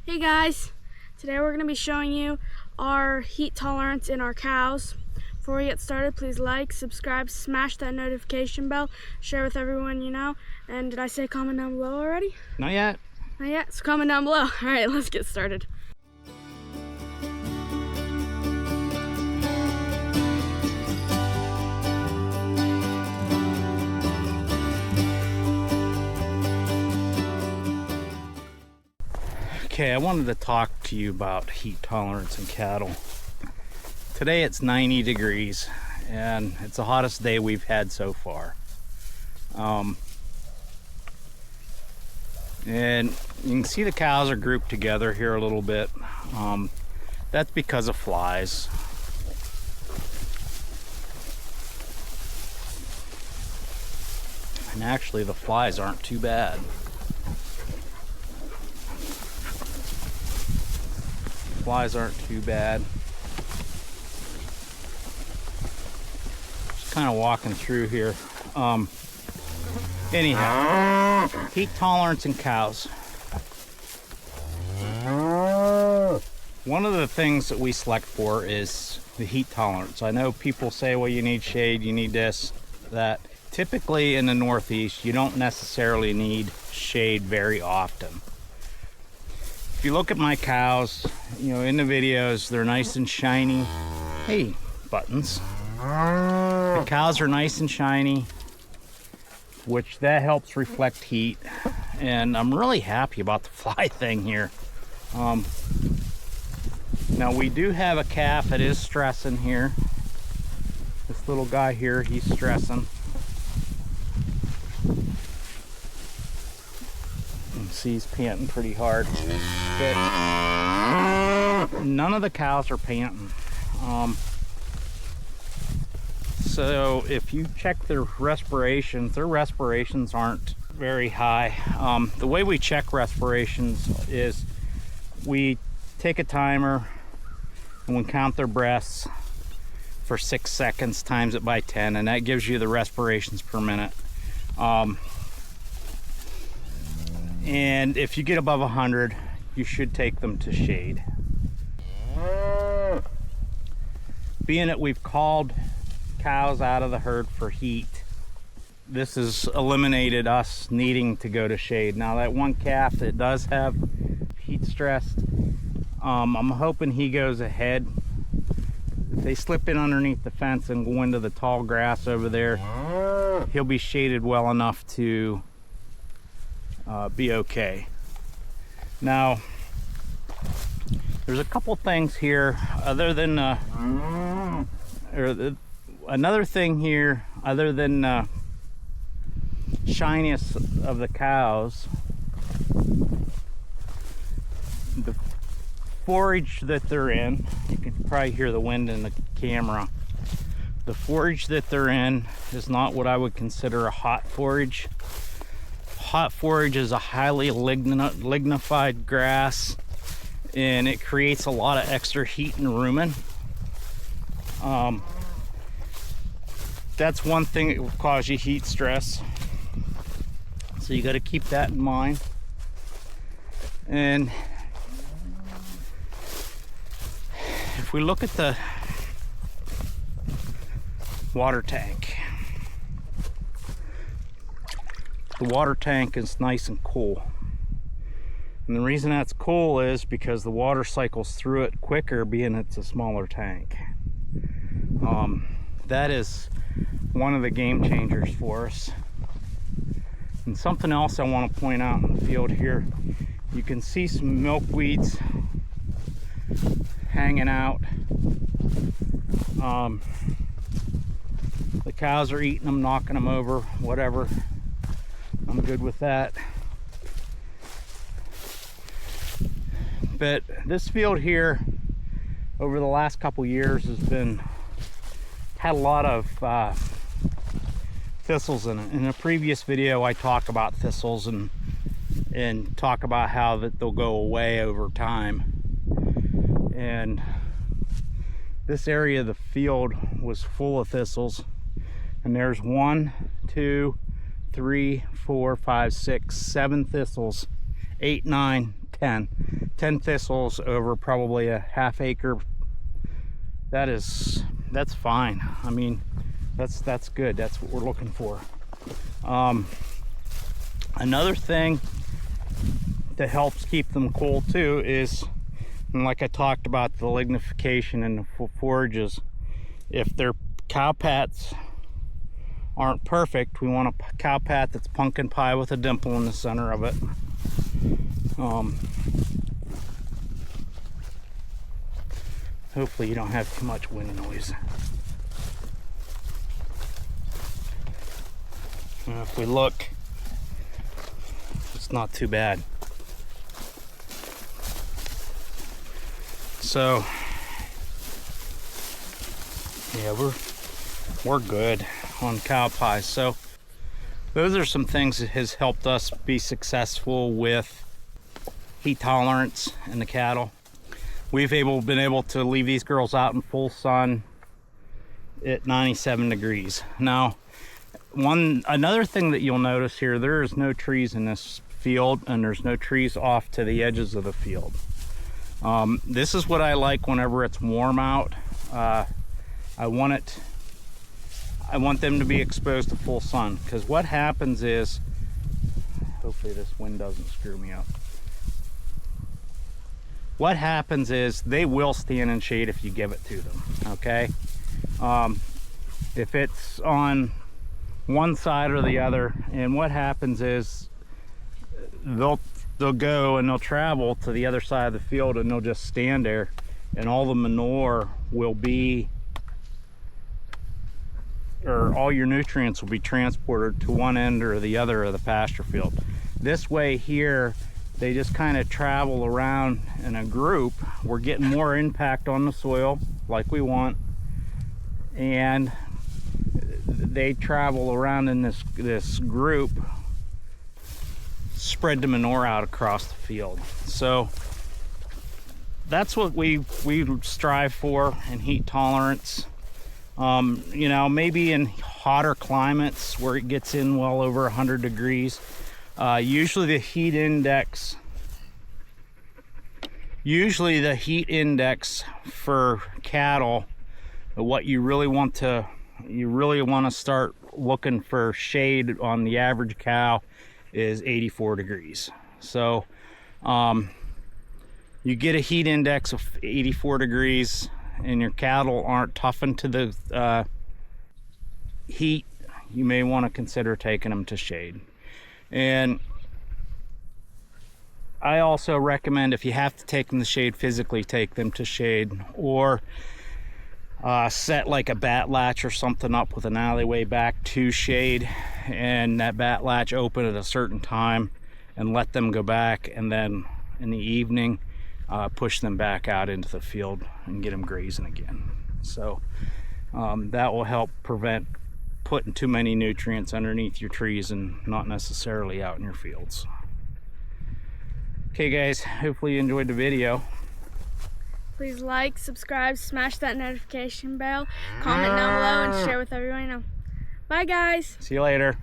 Hey guys, today we're going to be showing you our heat tolerance in our cows. Before we get started, please like, subscribe, smash that notification bell, share with everyone you know, and did I say comment down below already? Not yet. Not yet, so comment down below. Alright, let's get started. Okay, I wanted to talk to you about heat tolerance in cattle. Today it's 90 degrees and it's the hottest day we've had so far. And you can see the cows are grouped together here a little bit. That's because of flies. And actually the flies aren't too bad. Flies aren't too bad. Just kind of walking through here. Anyhow, heat tolerance in cows. One of the things that we select for is the heat tolerance. I know people say, well, you need shade, you need this, that. Typically in the Northeast, you don't necessarily need shade very often. If you look at my cows, you know, in the videos, they're nice and shiny. Hey, buttons. The cows are nice and shiny, which that helps reflect heat. And I'm really happy about the fly thing here. Now we do have a calf that is stressing here. This little guy here, he's stressing. See, he's panting pretty hard, but none of the cows are panting. So if you check their respirations aren't very high. The way we check respirations is we take a timer and we count their breaths for 6 seconds, times it by 10, and that gives you the respirations per minute. And if you get above 100, you should take them to shade. Being that we've called cows out of the herd for heat, this has eliminated us needing to go to shade. Now that one calf that does have heat stress, I'm hoping he goes ahead. If they slip in underneath the fence and go into the tall grass over there, he'll be shaded well enough to be okay. Now there's a couple things here other than another thing here other than shininess of the cows. The forage that they're in, you can probably hear the wind in the camera. The forage that they're in is not what I would consider a hot forage. Hot forage is a highly lignified grass, and it creates a lot of extra heat in rumen. That's one thing that will cause you heat stress, so you got to keep that in mind. And if we look at the water tank, the water tank is nice and cool. And the reason that's cool is because the water cycles through it quicker, being it's a smaller tank. That is one of the game changers for us. And something else I want to point out in the field here, you can see some milkweeds hanging out. The cows are eating them, knocking them over, whatever. I'm good with that. But this field here over the last couple years has had a lot of thistles in it. In a previous video I talk about thistles and talk about how that they'll go away over time. And this area of the field was full of thistles, and there's 1, 2, 3, 4, 5, 6, 7 thistles, 8, 9, 10 thistles over probably a ½ acre. That's fine. I mean, that's good. That's what we're looking for. Another thing that helps keep them cool too is, and like I talked about, the lignification in the forages. If their cow pats aren't perfect, we want a cow pat that's pumpkin pie with a dimple in the center of it. Hopefully you don't have too much wind noise. And if we look, it's not too bad. So yeah, we're good on cow pies. So those are some things that has helped us be successful with heat tolerance in the cattle. We've been able to leave these girls out in full sun at 97 degrees. Now, another thing that you'll notice here, there is no trees in this field, and there's no trees off to the edges of the field. This is what I like whenever it's warm out. I want them to be exposed to full sun, because what happens is, hopefully this wind doesn't screw me up. What happens is they will stand in shade if you give it to them, okay? If it's on one side or the other, and what happens is they'll go and they'll travel to the other side of the field, and they'll just stand there, and all the manure will be, or all your nutrients will be transported to one end or the other of the pasture field. This way here, they just kind of travel around in a group. We're getting more impact on the soil like we want, and they travel around in this group, spread the manure out across the field. So that's what we strive for in heat tolerance. You know, maybe in hotter climates where it gets in well over 100 degrees, usually the heat index for cattle, what you really want to start looking for shade on the average cow is 84 degrees. So you get a heat index of 84 degrees and your cattle aren't toughened to the heat, you may want to consider taking them to shade. And I also recommend, if you have to take them to shade, physically take them to shade, or set like a bat latch or something up with an alleyway back to shade, and that bat latch open at a certain time and let them go back, and then in the evening push them back out into the field and get them grazing again. So that will help prevent putting too many nutrients underneath your trees and not necessarily out in your fields. Okay guys, hopefully you enjoyed the video. Please like, subscribe, smash that notification bell, comment down below, and share with everyone you know. Bye guys. See you later.